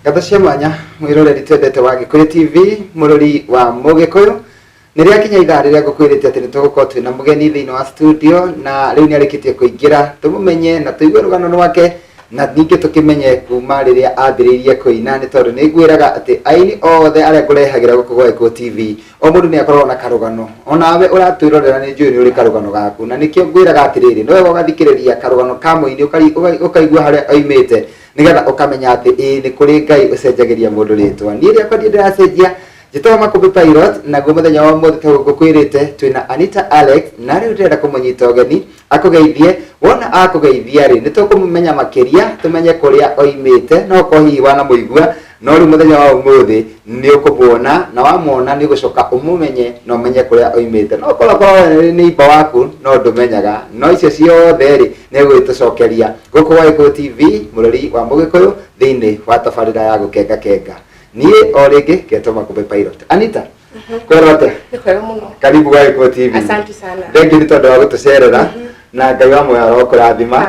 Ngata cia mwanya mwiroreri twendete wa Gikuyu TV murori wa Mugikuyu niria kinya ithaa riria ngukwirite ati nitugukorwo twina mugeni thiini wa studio na riu ni arikitie kuingira tumumenye na tuigue rugano rwake na ningi tukimenye kuma riria ambiriirie kuina ni tondu ni ngwiraga ati aini othe aria ngurehagira guku gwa Gikuyu TV o mundu ni akorwo na karugano onawe uratwirorera ni njui ni uri karugano gaku na nikio ngwiraga atiriri no wega ugathikiriria karugano ka muini ukaigua haria oimite nigetha ukamenya ati ni kuri Ngai ucenjagiria mundu ritwa ni ria kwa ndiracenjia Jitoa Makubi Pilot na muthenya wa mothe tugukwirite twina Anita Alex na riu ndenda kumunyita ugeni akugeithie wona akugeithia ri nitukumumenya makiria tumenye kuria oimite no ko hihi wana muigua no riu muthenya wa umuthi ni ukubona na wamona ni gucoka umumenye no menye kuria oimite no korwo ni iba waku no ndumenyaga no icio ciothe ri ni gwitucokeria guku wa Gikuyu TV murori wa Mugikuyu thiini wa tabarira ya gukenga kenga ni orege Jitoa Makubi Pilot. Anita kworote ni kwega muno karibu kwa Gikuyu TV. Asante sana Thengi ni tondu wa gutucerera na Ngai wa moyo arokurathima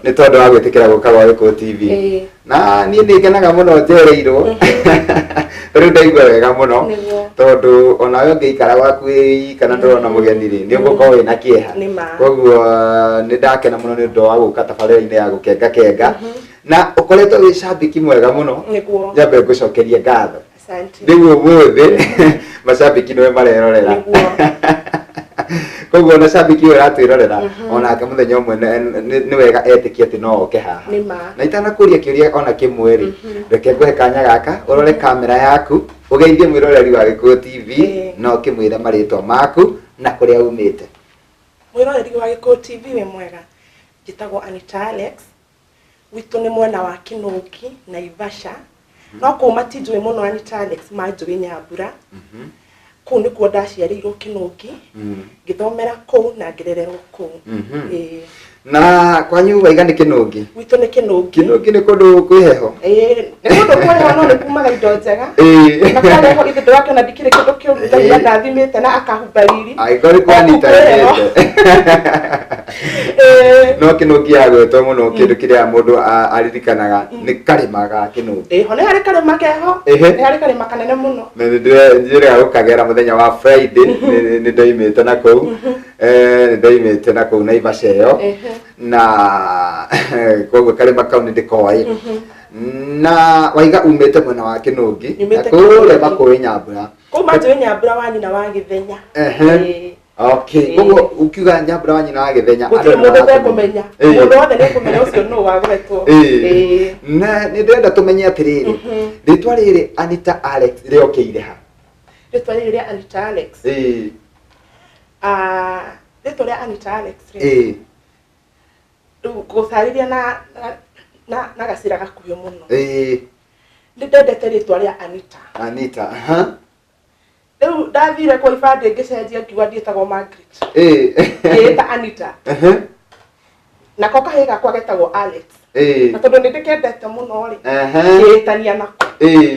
ni tondu wa gwitikira guka kwa Gikuyu TV na ni ngenaga muno njereirwo riu ndaigua wega muno tondu onawe ngeikara gwaku kana ndorona mugeni ri ni ngukorwo wina kieha koguo ni ndakena muno ni ndo wa guka tabarira-ini ya gukenga kenga na ukoretwo wi shabiki mwega muno njambe ngucokerie ngatho riu umuthi mashabiki niwe marerorera koguo na shabiki uyu atwirorera onake muthenya umwe ni wega etikie ati no oke haha na itanakuria kiuria ona kimwe ri reke nguhe kanya gaka urore kamera yaku ugeithie mwiroreri wa Gikuyu TV no kimwire maritwa maku na kuria umite. Mwiroreri wa Gikuyu TV we mwega njitagwo Anita Alex witu ni mwena wa Kinungi na Ivasha no kuma tinjwe muno Anita Alex manjwe Nyambura ku ni kuo ndaciarirwo Kinungi ngithomera ku na ngirererwo ku na kwanyu waiga ni Kinungi witu ni Kinungi ni kundu kwiheho ni kundu kwiheho no ni kumaga indo njega na kale ho ithe wake na ndikire kindu kiu ngai ndathimite na akahumbariri ai gori kwanita no Kinungi agwetwo muno kindu kiria mundu aririkanaga ni karimaga Kinungi ho ni hari karima keho ni hari karima kanene muno ni njira gukagera muthenya wa Friday ni ndoimite na ku ni ndoimite na ku na Ivasha yo na koguo karima kau ni ndikoi na waiga umite mwena wa Kinungi kule Makubi Nyambura ko manjwe Nyambura wani na wa Githenya okay koguo ukiuga Nyambura wani na wa Githenya andu no kumenya mundu wothe ni kumenya ucio no wagwetwo na ni ndenda tumenye atiriri ritwa riri Anita Alex riokeire ha ritwa riri Anita Alex ritwa riri Anita Alex gusariria na gasira gakuhio muno ndendete ritwa ria Anita riu ndathire kwa ibande ngicenjia ngiuga ndietagwo Margaret ta Anita na ko kahiga kwa getagwo Alex na tondu ndikendete muno ri ngitania nako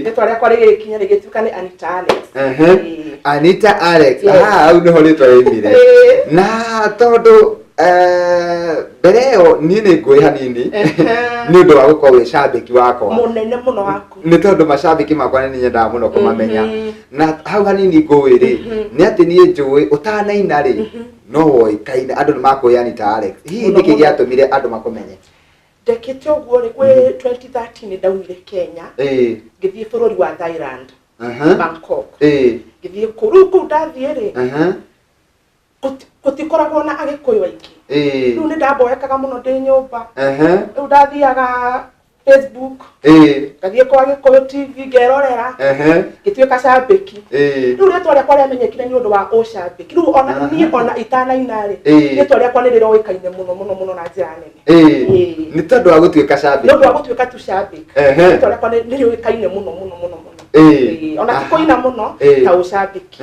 ritwa ria kwa rigikinya rigituka ni Anita Alex Anita Alex au ni ho ritwa rimire na tondu bereo nini ngui hanini ni undu wa gukorwo wi shabiki wakwa munene muno waku ni tondu mashabiki makwa ni nyendaga muno kumamenya na hau hanini ngui ri ni ati ni njui utanaina ri no woi kaina andu ni makuya Anita Alex hihi niki giatumire andu makumenye ndekete uguo ri gwe 2013 ndaumire Kenya ngithie bururi wa Thailand Bangkok ngithie kuru ndathie ri gutikoragwo na Agikuyu aingi riu ni ndamboekaga muno ndi nyumba riu ndathiaga Facebook ngathie kwa Gikuyu TV ngerorera ngituika shabiki riu ritwa riakwa riamenyekire ni undu wa ushabiki riu ona ni ona itanaina ri ritwa riakwa ni riroikaine muno na njira nene ni tondu wa gutuika shabiki ni undu wa gutuika tu shabiki ritwa riakwa ni riroikaine muno ona tikoina muno ta ushabiki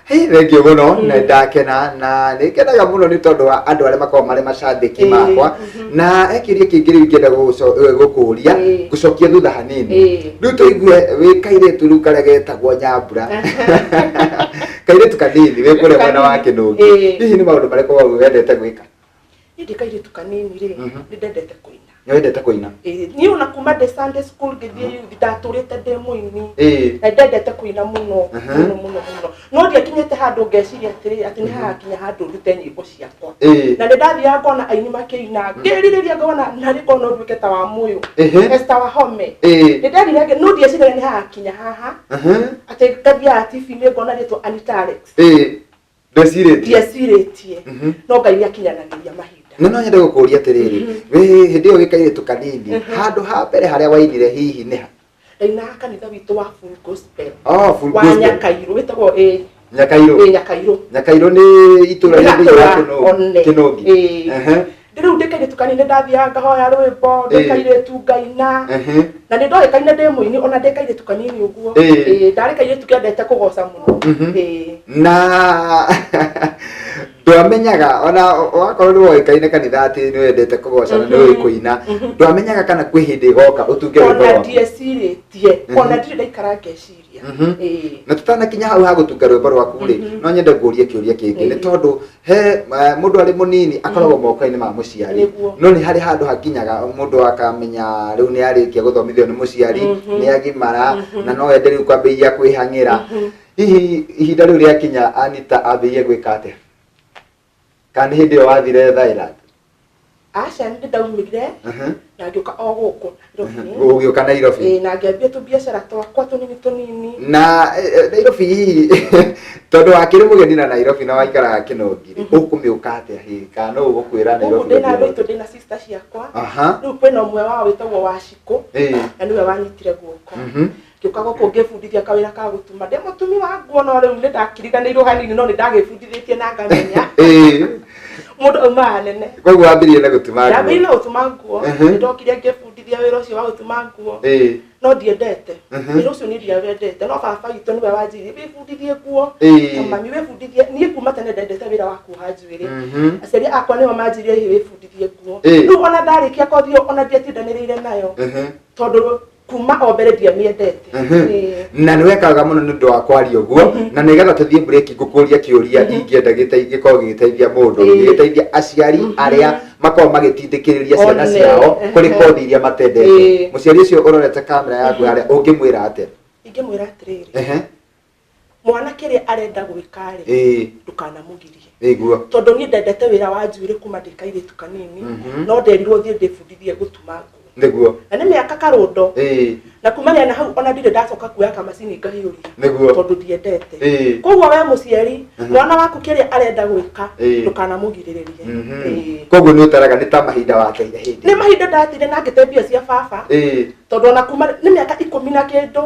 thengio muno na ndakena na nikenaga muno ni tondu wa andu aria makorwo mari mashabiki makwa na ekirie kingiri ngenda gukuria gucokia thutha hanini riu tuigue wi kairetu riu karia getagwo Nyambura kairetu kanini wi kuria mwena wa Kinungi hihi ni maundu mariko wendete gwika ndikairetu kanini ri ndendete kuina Nĩwendete kũina? Niĩ ona kuma ndĩ Sunday school ngĩthiĩ ndatũrĩte ndĩ mũini. Na ndendete kũina mũno mũno. No ndiakinyĩte handũ ngeciria atĩ nĩ hakinya handũ ndute nyĩmbo ciakwa. Na nĩndathiaga ngona aini makĩina ngĩrirĩria ngona narĩ ngona nduĩke ta wa Mũyũ. Esther Wahome. Nĩndarire no ndieciria nĩ hakinya haha. Atĩ ngathiaga TV-inĩ ngona rĩtwa Anita Alex. Ndecirĩtie. No Ngai nĩakinyanagĩria mahinda. No nyende gũkũria atĩrĩrĩ, we hĩndĩ ĩyo gĩkairĩtu kanini, handũ ha mbere harĩa wainire hihi nĩ ha? Ndainaga kanitha witũ wa Full Gospel. Full Gospel. Wa Nyakairũ wĩtagwo Nyakairũ. Nyakairũ. Nyakairũ nĩ itũũra rĩa Kĩnũngi. Rĩu ndĩkairĩtu kanini ndathiaga ngahoya rwĩmbo, ndĩkairĩtu ngaina. Na nĩ ndoĩkaine ndĩ mũini ona ndĩkairĩtu kanini ũguo. Ndarĩ kairĩtu kĩendete kũgoca mũno. Na ndwamenyaga ona wakorwo nĩ woĩkaine kanitha atĩ nĩ wendete kũgoca na nĩ ũĩ kũina, ndwamenyaga kana kwĩ hĩndĩ ĩgoka ũtunge rwĩmbo rwaku? Ona ndiecirĩtie, ona ndirĩ ndaikara ngeciria. Na tutanakinya hau ha gũtunga rwĩmbo rwaku rĩ, no nyende ngũrie kĩũria kĩngĩ nĩ tondũ he mũndũ arĩ mũnini akoragwo moko-inĩ ma mũciari, no nĩ harĩ handũ hakinyaga mũndũ akamenya rĩu nĩ arĩkia gũthomithio nĩ mũciari, nĩ agimara na no ende rĩu kwambĩrĩria kwĩhang'ĩra. Hihi ihinda rĩu rĩakinya Anita ambĩrĩrie gwĩka atĩa? Kana hĩndĩ ĩyo wathire Thailand? Aca nĩ ndaumire na ngĩũka o gũkũ Nairobi. Ũgĩũka Nairobi? Na ngĩambia tũbiacara twakwa tũnini. Na Nairobi hihi tondũ wakĩrĩ mũgeni na Nairobi na waikaraga Kĩnũngi, ũkũmĩũka atĩa hihi? Kana no ũgũkwĩra Nairobi? Ndĩ na andũ aitũ, ndĩ na sister ciakwa. Rĩu kwĩna ũmwe wao wĩtagwo Wacikũ na nĩwe wanyitire guoko. Ngĩũka gũkũ ngĩbundithia kawĩra ka gũtuma. Ndĩ mũtumi wa nguo no rĩu nĩ ndakiriganĩirwo hanini no nĩ ndagĩbundithĩtie na ngamenya. Mũndũ aumaga nene. Koguo wambĩrĩirie na gũtuma nguo? Ndambĩrĩirie na gũtuma nguo. Nĩndokire ngĩbundithia wĩra ũcio wa gũtuma nguo. No ndiendete. Wĩra ũcio nĩ ndiawendete. No baba witũ nĩwe wanjĩrire wĩbundithie nguo. Na mami wĩbundithie. Niĩ kuma tene ndendete wĩra wa kuoha njuĩrĩ. Aciari akwa nĩo manjĩrire hihi wĩbundithie nguo. Rĩu ona ndarĩkia kothi ĩyo ona ndiatindanĩrĩire nayo. Tondũ kuma o mbere ndiamĩendete. Na nĩwekaga mũno nĩ ũndũ wa kwaria ũguo, na nĩgetha tũthiĩ break ngũkũria kĩũria ingĩenda gĩkorwo gĩgĩteithia mũndũ, gĩgĩteithia aciari arĩa makorwo magĩtindĩkĩrĩria ciana ciao kũrĩ kothi iria matendete. Mũciari ũcio ũrorete kamera yaku harĩa ũngĩmwĩra atĩa? Ingĩmwĩra atĩrĩrĩ, mwana kĩrĩa arenda gwĩka-rĩ ndũkanamũgirie. Tondũ niĩ ndendete wĩra wa njuĩrĩ kuma ndĩ kairĩtu kanini, no nderirwo thiĩ ndĩbundithie gũtuma nguo. Nĩguo. Na nĩ mĩaka karũndo. Na kumania na hau ona ndirĩ ndacoka kuoya kamacini ngahiũria. Tondũ ndiendete. Koguo we mũciari, mwana waku kĩrĩa arenda gwĩka ndũkanamũgirĩrĩrie. Koguo nĩ ũtaraga nĩ ta mahinda wakeire hĩndĩ? Nĩ mahinda ndatire na ngĩte mbia cia baba. Tondũ ona kuma nĩ mĩaka 10 na kĩndũ.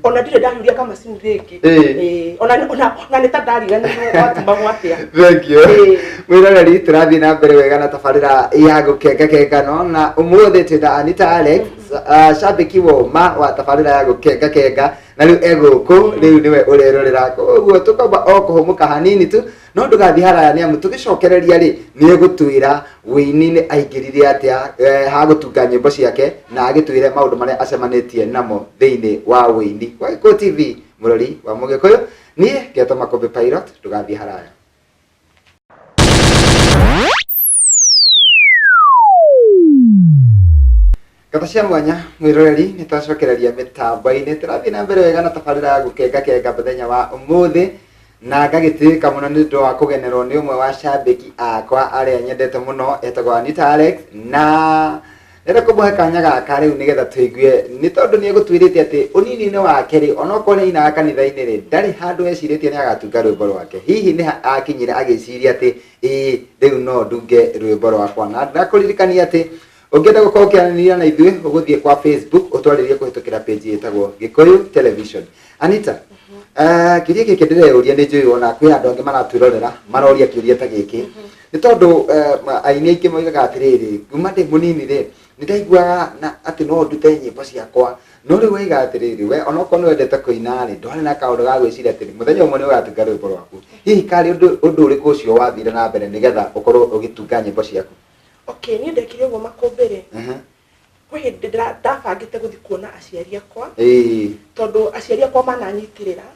Ona ndirĩ ndahiũria kamacini rĩngĩ. Ona nĩ ta ndariganĩirwo watumagwo atĩa. Thank you. Mwĩroreri tũrathiĩ na mbere wega na tabarĩra ya gũkengakengano na ũmũthĩ twĩna Anita Alex, shabiki woma wa tabarĩra ya gũkengakenga na rĩu egũkũ rĩu nĩwe ũrerorera. Koguo tũkomba o kũhũmũka hanini tu no ndũgathiĩ haraya nĩamu tũgĩcokereria rĩ nĩ egũtwĩra wĩini nĩ aingĩrire atĩa ha gũtunga nyĩmbo ciake na agĩtwĩre maũndũ marĩa acemanĩtie namo thĩinĩ wa wĩini wa Gĩkũyũ TV mũrori wa Mũgĩkũyũ. Niĩ Ngeto Makombe Pilot, ndũgathiĩ haraya. Kata cia mwanya mwĩroreri nĩ twacokereria mĩtambo-inĩ tũrathiĩ na mbere wega na tabarĩra ya gũkengakenga mũthenya wa ũmũthĩ na ngagĩtĩĩka mũno nĩ ũndũ wa kũgenerwo nĩ ũmwe wa shabiki akwa arĩa nyendete mũno etagwo Anita Alex, na rĩrĩa kũmũhe kanya gaka rĩu nĩgetha tũigue nĩ tondũ nĩ egũtwĩrĩte atĩ ũnini-inĩ wake rĩ onokorwo nĩ inaga kanitha-inĩ rĩ ndarĩ handũ ecirĩtie nĩ agatunga rwĩmbo rwake. Hihi nĩ akinyire agĩciria atĩ rĩu no ndunge rwĩmbo rwakwa, na ndakũririkania atĩ ũngĩenda gũkorwo ũkĩaranĩria na ithuĩ ũgũthiĩ kwa Facebook ũtwarĩrie kũhĩtũkĩra page ĩtagwo Gĩkũyũ Television. Anita, kĩũria gĩkĩ ndĩreyũria nĩ njũĩ ona kwĩ andũ angĩ maratwĩrorera maroria kĩũria ta gĩkĩ nĩ tondũ aini aingĩ moigaga atĩrĩrĩ kuma ndĩ mũnini rĩ nĩ ndaiguaga atĩ no ndute nyĩmbo ciakwa, no rĩu oiga atĩrĩrĩ we onokorwo nĩ wendete kũina rĩ ndwarĩ na kaũndũ ga gwĩciria atĩrĩ mũthenya ũmwe nĩ ũgatunga rwĩmbo rwaku. Hihi karĩ ũndũ ũrĩkũ ũcio wathire na mbere nĩgetha ũkorwo ũgĩtunga nyĩmbo ciaku? Okay, niĩ ndekire ũguo Makũmbĩ-rĩ kwĩ hĩndĩ ndabangĩte gũthiĩ kuona aciari akwa tondũ aciari akwa mananyitĩrĩra.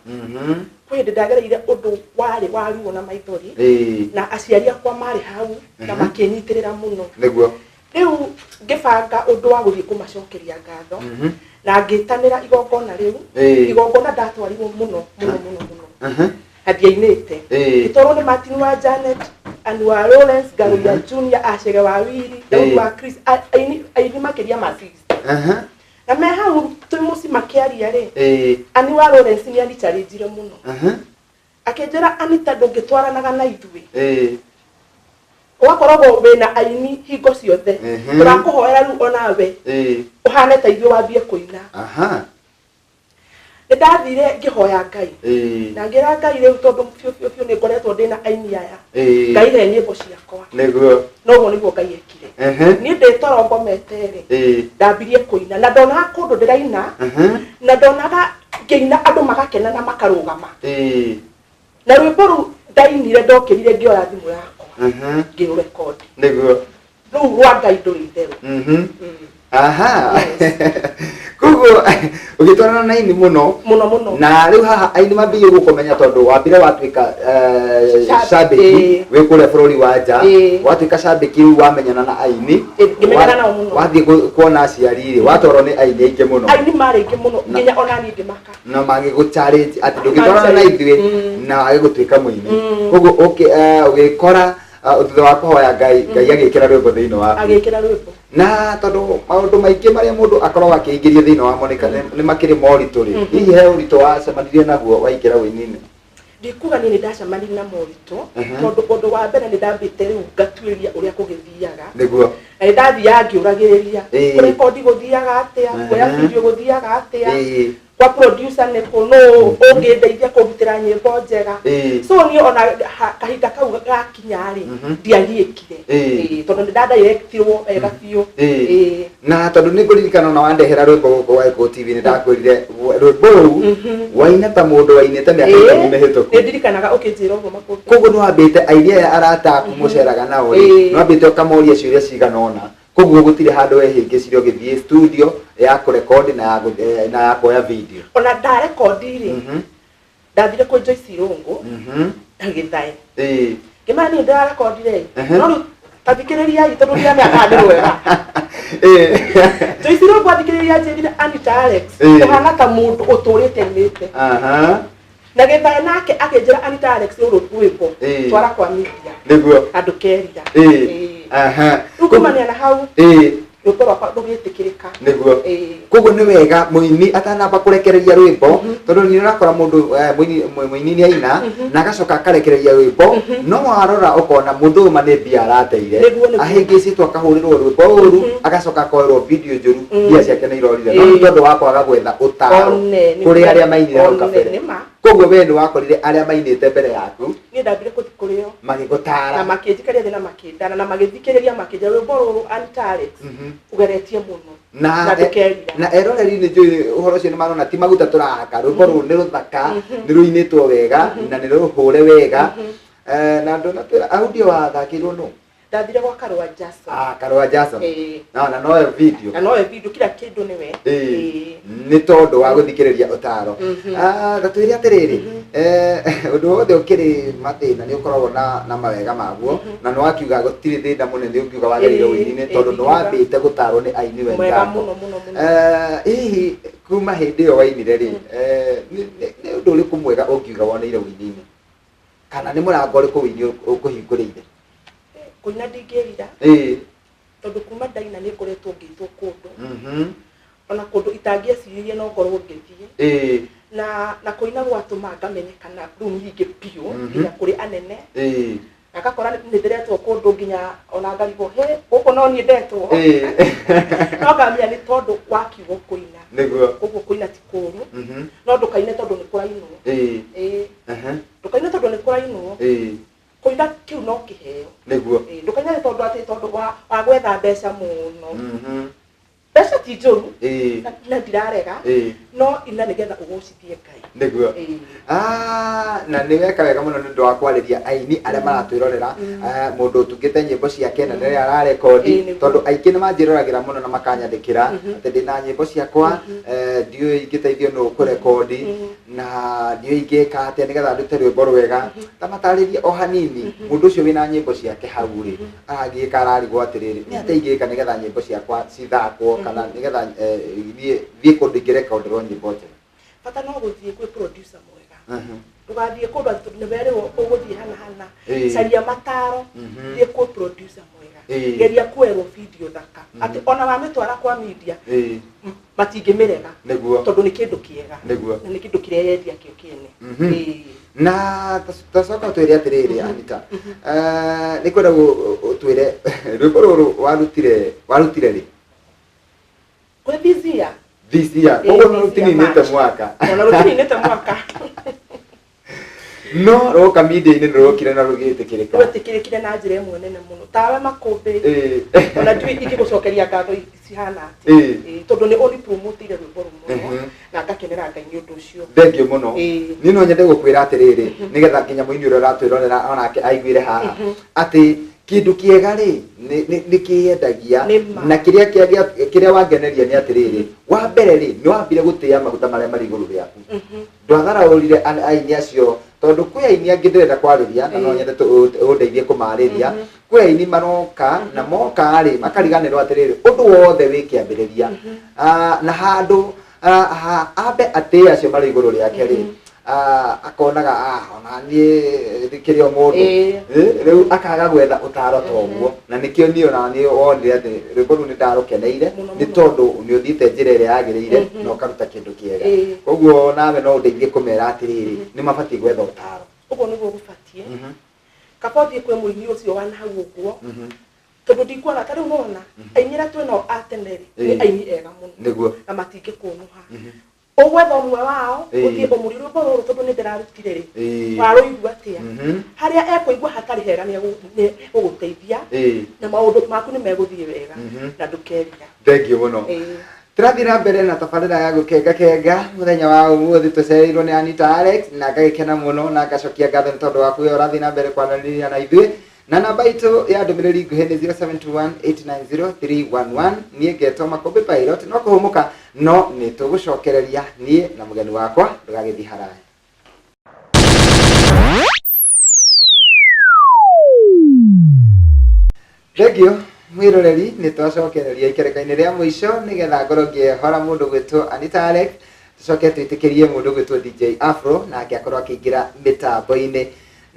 Kwĩ hĩndĩ ndagereire ũndũ warĩ wa ruo na maithori na aciari akwa marĩ hau na makĩnyitĩrĩra mũno. Rĩu ngibanga undu wa guthie kumacokeria ngatho na ngitanira igongona riu igongona ndatwarirwo muno athiainite itoro ni Martin wa Janet and wa Lawrence Garuya Junior Acege wa Wiri Daudi wa Chris aini makiria ma 6 na me hau tumusi makiaria ri ani wa Lawrence ni ali challenge muno akenjera Anita ndungitwaranaga na ithui wakoragwo wena aini hingo ciothe turakuhoera ru onawe uhane ta ithui wambie kuina ndathire ngihoya Ngai na ngira Ngai riu tondu fio ni ngoretwo ndina aini aya Ngai re nyimbo ciakwa niguo noguo niguo Ngai ekire ni nditorongomete ri ndambirie kuina na ndona kundu ndiraina na ndonaga ngiina andu magakena na makarugama na rwimbo ru ndainire ndokirire ngioya thimu yakwa ngiru record niguo riu rwa Ngai nduritheru kugo ugitwarana na ini muno na riu haha aini mambie gukomenya tondu wambire watwika shabiki we kule bururi wa nja watwika shabiki riu wamenyana na aini ngimenyana nao muno wathie kuona aciari watoro ni aini aingi muno aini mari aingi muno nginya onani ndimaka na magi gu challenge ati ndugitwarana na ithuĩ na agigutwika muini kugo ugikora thutha wa kuhoya Ngai agikira rwimbo thiini wa agikira rwimbo na tondu maundu maingi maria mundu akorwo akiingiria thiini wa monika ni makiri moritu ri hihi he uritu wa semanirie naguo waikira winini ndikuga ni ndacemanirie na moritu tondu undu wa mbere ni ndambite riu ngatwiria uria kugithiaga niguo na ndathia ngiuragiriria record guthiaga atia kuya video guthiaga atia kwa producer ne kono ongedeithia kurutira nyimbo njega so ni ona kahinda kau gakinyari ndiagiikire tondu ndada directwo ega biu na tondu ni kuririkana na wandehera rwimbo kwa Eko TV ni ndakwirire rwimbo waina ta mundu wainete miaka 10 mihituku ndirikanaga ukinjira ugo makuru kogo no ambite idea arata kumuceraga nao no ambite ukamoria ciuria cigana ona koguo gutire handu ehingicirio githie studio ya kurecord na ya kuoya video ona da record ri ndathire ku Joyce Irungu ndagithae kimani nda record ri no tathikiriria tondu ria miaka ndi wega Joyce Irungu athikiriria njiri Anita Alex uhana ta mundu uturite nite na githae nake akenjira Anita Alex uru rwimbo twara kwa media niguo andu kerira ukumania na hau rwimbo rwakwa ndugĩtĩkĩrĩka niguo koguo nĩ wega muini atanamba kurekereria rwimbo tondu ni urakora mundu muini ni aina na agacoka akarekereria rwimbo no warora ukona mundu ma nĩ mbia arateire ahĩngĩcĩtwo akahurirwo rwimbo ruru agacoka akoerwo video njuru mbia ciake nĩ irorire no tondu wa kwaga gwetha ũtaaro kuri aria mainire hau kabere koguo we nĩ wakorire aria mainite mbere yaku ni ndambire kuthikurio magigutara na makĩnjikaria thina makĩndana na magĩthikĩrĩria makĩnja rwimbo ruru Anita Alex ugeretie muno na eroreri ni njui uhoro cio ni marona ti maguta turahaka rwimbo ruru ni ruthaka ni ruinitwo wega na ni ruhure wega na ndona twira audio wathakirwo no ndathire gwa Karua Jason Karua Jason na no video kila kindu niwe ni tondu wa guthikiriria utaro gatwiri atiriri undu wothe ukiri mathina ni ukoragwo na mawega maguo na no akiuga gutiri thina munene ungiuga wagerire winine tondu no wambite gutarwo ni aini wega hihi kuma hindi yo wainire ri ni undu uriku mwega ungiuga woneire winine kana ni murango uriku wini ukuhinguriire kuina ndingirira tondu kuma ndaina ni ngoretwo ngitwo kundu ona kundu itangieciririe no ngorwo ngithie na kuina gwatuma ngamenyekana riu nyingi piu nginya kuri anene akakora ni ndiretwo kundu nginya ona ngarigo he guko no ni ndetwo no ngamia ni tondu wakiugo kuina niguo guko kuina ti kuru no ndukaine tondu ni kurainwo ndukaine tondu ni kurainwo kuina kiu no kiheo niguo ndukanya tondu ati tondu wa gwetha mbeca muno mbeca ti njuru na ndirarega no ina nigetha ugocithie Ngai niguo na ni weka wega muno ni ndo akwariria aini aria maratwirorera mundu tungite nyimbo ciake na ni ara record tondu aiki ni manjirораgira muno na makanyandikira ati ndina nyimbo ciakwa ndiu ingiteithio no ku record na ndiu ingika atia nigetha ndute rwimbo rwega tamatariria o hanini mundu ucio wina nyimbo ciake hau ri agika ararigwo atiriri ni atia ingika nigetha nyimbo ciakwa cithakwo kana nigetha thie kundu ingirekorderwo nyimbo njega bata no guthie kwi producer mwega ugathie kundu ni berwo uguthie hana caria mataro thie kwi producer mwega geria kwerwo video thaka ati ona wa mitwara kwa media matingimirega tondu ni kindu kiega ni kindu kireyendia kio kiene na tacoka twire atiriri Anita ni kwenda twire rwimbo ruru warutire ri kwe bizia ugo rutininite mwaka ona rutininite mwaka no roka media-inĩ nĩrokire na rũgĩtĩkĩrĩka rũgĩtĩkĩrĩkire na njĩra ĩmwe nene mũno tawe makũmbĩ ona ndiũ ingĩgũcokeria ngatho cihana atĩ tondũ nĩ ũni promote-ire rwĩmbo rũmwe na ngakenera Ngai nĩ ũndũ ũcio thengiũ mũno niĩ no nyende gũkwĩra atĩrĩrĩ nĩgetha nginya mũini ũrĩa ũratwĩrorera onake aiguire haha atĩ kindu kiega ri ni kiendagia na kiria wangeneria ni atiriri wa mbere ri ni wambire gutia maguta maria mari iguru riaku ndwathara urire aini acio tondu kwi aini angi ndirenda kwariria na no nyende undeithie kumariria kwi aini maroka na moka ri makariganirwo atiriri undu wothe wikiambiriria na handu ambe atia acio mari iguru riake ri akonaga ona ni thikirio mundu riu akaga gwetha utaro toguo na nikio ni ona ni wonire ati rwimbo ru ni ndarukeneire ni tondu ni uthite njira iria yagirire na ukaruta kindu kiega koguo nawe no undeithie kumera atiriri ni mabati gwetha utaro uguo niguo gubatie kabothi kwe muini ucio wa na hau uguo tondu ndikuona ta riu nona ainyira twino ateneri ni aini ega muno niguo na matingi kunuha ogwetha umwe wao uthie umuri rwimbo ruru tondu ni ndirarutire ri waruigua atia haria ekuigua hatari hega ni guguteithia na maundu maku ni meguthie wega na ndukeria thengiũ mũno turathira mbere na tabarĩra ya gũkenga muthenya wa ũmũthĩ tũcereirwo nĩ Anita Alex na ngagĩkena mũno na ngacokia ngatho nĩ tondũ waku ũrathi na mbere kwaranĩria na ithuĩ na namba itũ ya ndũmĩrĩri nguhĩ nĩ 0721890311 niĩ ngetwo Makũmbĩ Pilot no kũhũmũka no nĩ tũgũcokereria niĩ na mũgeni wakwa ndũgagĩthiĩ haraya. Thengiũ mwiroreri nĩ twacokereria ikereka-inĩ rĩa mũico nĩgetha ngorwo ngĩhora mũndũ gwĩtwo Anita Alex tucoke twĩtĩkĩrie mũndũ gwĩtwo DJ Afro na akorwo akĩingĩra mĩtambo-inĩ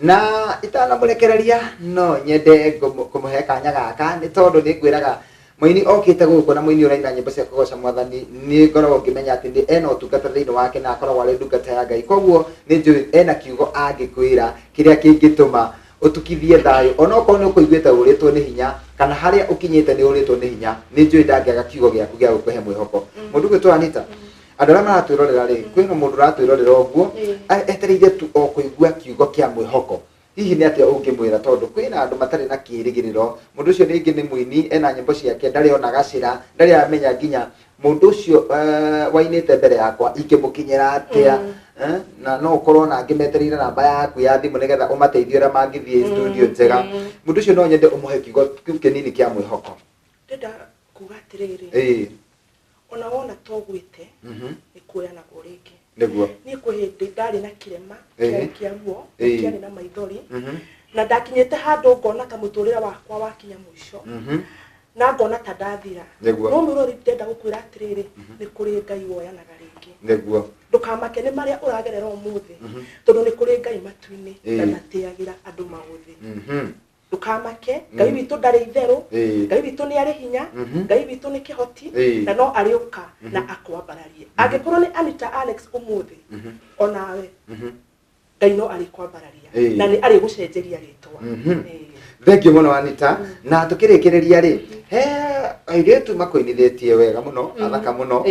na itanamurekereria no nyende kumuhe kanya gaka ni tondu ni ngwiraga muini okite guku na muini uraina nyimbo cia kugoca mwathani ni ngoragwo ngimenya ati ni ena utungata thiini wake na akoragwo ari ndungata ya Ngai koguo ni njui ena kiugo angikwira kiria kingituma utukithie thayo ona ukorwo ni ukuiguite uritwo ni hinya kana haria ukinyite ni uritwo ni hinya ni njui ndangiaga kiugo giaku gia gukuhe mwihoko mundu gwitwo Anita andå arä a maratwirorera rä kwä na må ndå ratwirorera å guo etereire tu o kuigua kiugo kia mwihoko hihi nä atä å ngä mwä ra tondå kwä na andå matarä na kä rä gä rä ro må ndå å cio rä ngä nä muini ena nyimbo ciake ndarä ona gacira ndarä amenya nginya må ndå å cio wainä te mbere yakwa ingä må kinyä ra atä na no å korwo na ngä metereire namba yaku ya thimå nä getha å mateithie å rä a mangä thiä studio njega må ndå å cio no nyende å må he kiugo kä u kä nini kä a mwihoko ndenda kuga atä rä rä ona wona togwite ni kuoyanagwo ringi niguo ni kuhindi ndari na kirema kia ruo kiari na maithori na ndakinyete handu ngona ta muturira wakwa wakinya mwisho na ngona ta ndathira no murori ndenda gukwira atiriri ni kuri Ngai woyanaga ringi niguo ndukamake ni maria uragerera umuthi tondu ni kuri Ngai matu-ini na natiagira andu maguthi ndukamake Ngai witũ ndarĩ itherũ Ngai witũ nĩ arĩ hinya Ngai witũ nĩ kĩhoti na no arĩũka na akwambararie angĩkorwo nĩ Anita Alex ũmũthĩ onawe Ngai no arĩkwambararia na nĩ arĩgũcenjeria rĩtwa thengiũ mũno Anita na tũkĩrĩkĩrĩria rĩ he airĩtu makoinithĩtie wega mũno athaka mũno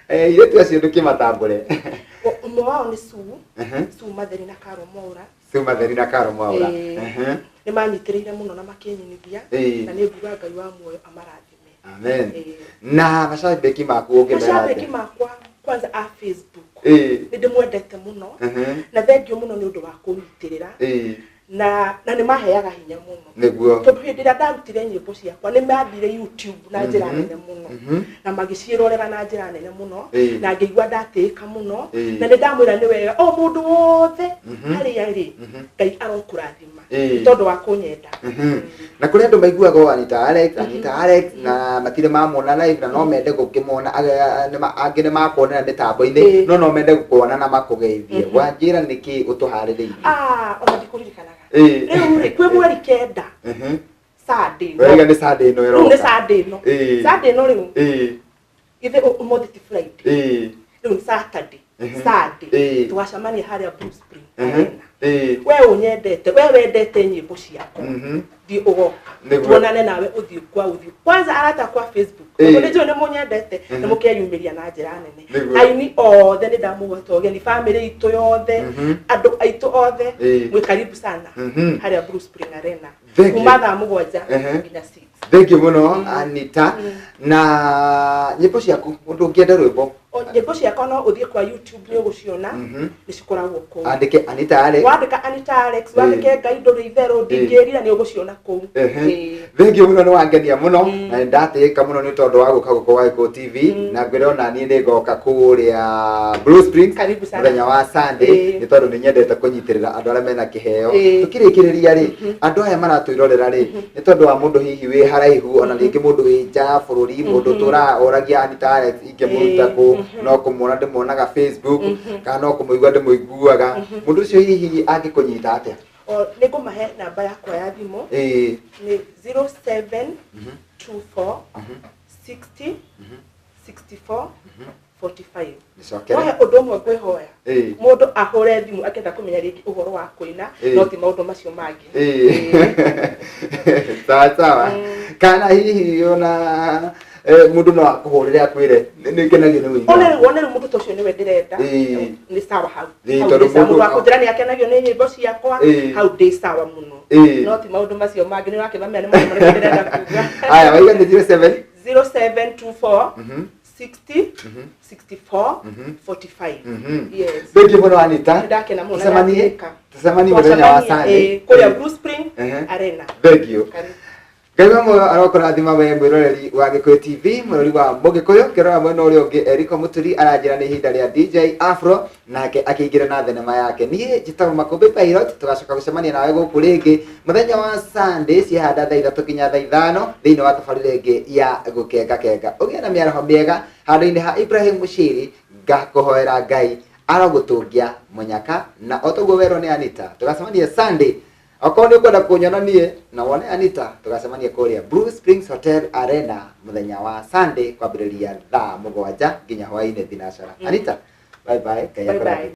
airĩtu acio ndũkĩmatambũre ũmwe wao nĩ Sue Matheri na Carol Mwaura Sue Matheri na Carol Mwaura ni manyitĩrĩire mũno na makĩnyinithia na nĩ nguga Ngai wa muoyo amarathime amen na macambĩki maku ũngĩmera macambĩki makwa kwanza a Facebook ninde mwendete muno na thengio muno ni undu wa kunyitirira na ni maheaga hinya muno niguo tondu hindi ria ndarutire nyimbo ciakwa ni mathire YouTube na njira nene muno na magicirorera na njira nene muno na ngĩigua ndatĩka muno na nĩ ndamwĩra nĩ wega o mũndũ wothe harĩa rĩ Ngai arokũrathima tondu wa kũnyenda na kũrĩ andũ maiguaga Anita Alex na matire mamona live na no mende gũkĩmona angĩ nĩ makuonera mĩtambo-inĩ no mende gũkuona na makũgeithie wanjĩra nĩkĩ ũtũharĩrĩirie ona ndikũririkanaga rĩu kwĩ mweri kenda Sunday wega nĩ Sunday ĩno ĩroka nĩ Sunday ĩno rĩu ithe ũmũthĩ ti Friday rĩu nĩ Saturday tugacemania harĩa Blue Spring we unyendete we wendete nyimbo ciakwa thi ugoka tuonane nawe uthii kwa uthii kwanza arata kwa Facebook tondu nĩ njũĩ nĩ mũnyendete nĩ mũkeyumĩria na njĩra nene aini othe nĩ ndamũgweta ni family itũ yothe andũ aitũ othe mwĩ karibu sana harĩa Blue Spring Arena kuma thaa 7 nginya 6 thank you muno Anita na nyimbo ciaku ũndũ ũngĩenda rwĩmbo nyimbo ciakwa no uthie kwa YouTube ni uguciona ni cikoragwo kũu andike Anita Alex wandika Anita Alex wandike Ngai ndũrĩ itherũ ndingĩrira ni uguciona kũu thank you muno nĩ wangenia muno na ndatĩka muno nĩ tondũ wa gũka gũkũ Waiko TV na ngwĩra ona niĩ nĩ ngoka kũrĩa Blue Springs mũthenya wa Sunday nĩ tondũ nĩ nyendete kũnyitĩrĩra andũ arĩa mena kĩheo tũkĩrĩkĩrĩria rĩ andũ aya maratwĩrorera rĩ nĩ tondũ wa mũndũ hihi wĩ haraihu ona rĩngĩ mũndũ wĩ nja bũrũri mũndũ tũraoragia Anita Alex ingĩmũruta kũ no kumuona ndĩmuonaga Facebook kana no kũmũigua ndĩmũiguaga mũndũ ũcio hihi angĩkũnyita atĩa nĩ ngũmahe namba yakwa ya thimũ nĩ 0724 60 64 45 Ohe ũndũ ũmwe ngwĩhoya mũndũ ahũre thimũ akĩenda kũmenya rĩngĩ ũhoro wa kũina no ti maũndũ macio mangĩ sawa kana hihi ona mundu no akuhurire akwire ni kenagio ni wiga one mundu tocio ni we ndirenda ni sawa hau mundu akujira ni akenagio ni nyimbo ciakwa hau ndi sawa muno no ti maundu macio mangi ni rakithomia ni maundu marĩa ndirenda kuga aya waiga ni 0724 60 64 45 yes thank you muno Anita ndakena muno tusemanie muthenya wa Sunday kũrĩa Blue Spring Arena thank you Ngai arokũrathima we mwĩroreri wa Gĩkũyũ TV mũrori wa Mũgĩkũyũ kĩrora mwena ũrĩa ũngĩ Eriko Muturi aranjĩra nĩ ihinda rĩa DJ Afro nake akĩingĩra na thenema yake niĩ njĩtagwo Makũmbĩ Pilot tũgacoka gũcemania nawe gũkũ rĩngĩ mũthenya wa Sunday ciahanda thaa 3 nginya thaa 5 thĩinĩ wa tabarĩra ĩngĩ ya gũkenga ũgĩe na mĩaraho mĩega handũ-inĩ ha Ibrahim Mushiri ngakũhoera Ngai arogũtũngia mũnyaka na otoguo werwo nĩ Anita tũgacemania Sunday Okorwo nĩ ũkwenda kũnyona niĩ na wone Anita tũgacemania kũrĩa Blue Springs Hotel Arena mũthenya wa Sunday kwambĩrĩria thaa 7 nginya hwaĩ-inĩ thinacara Anita bye bye.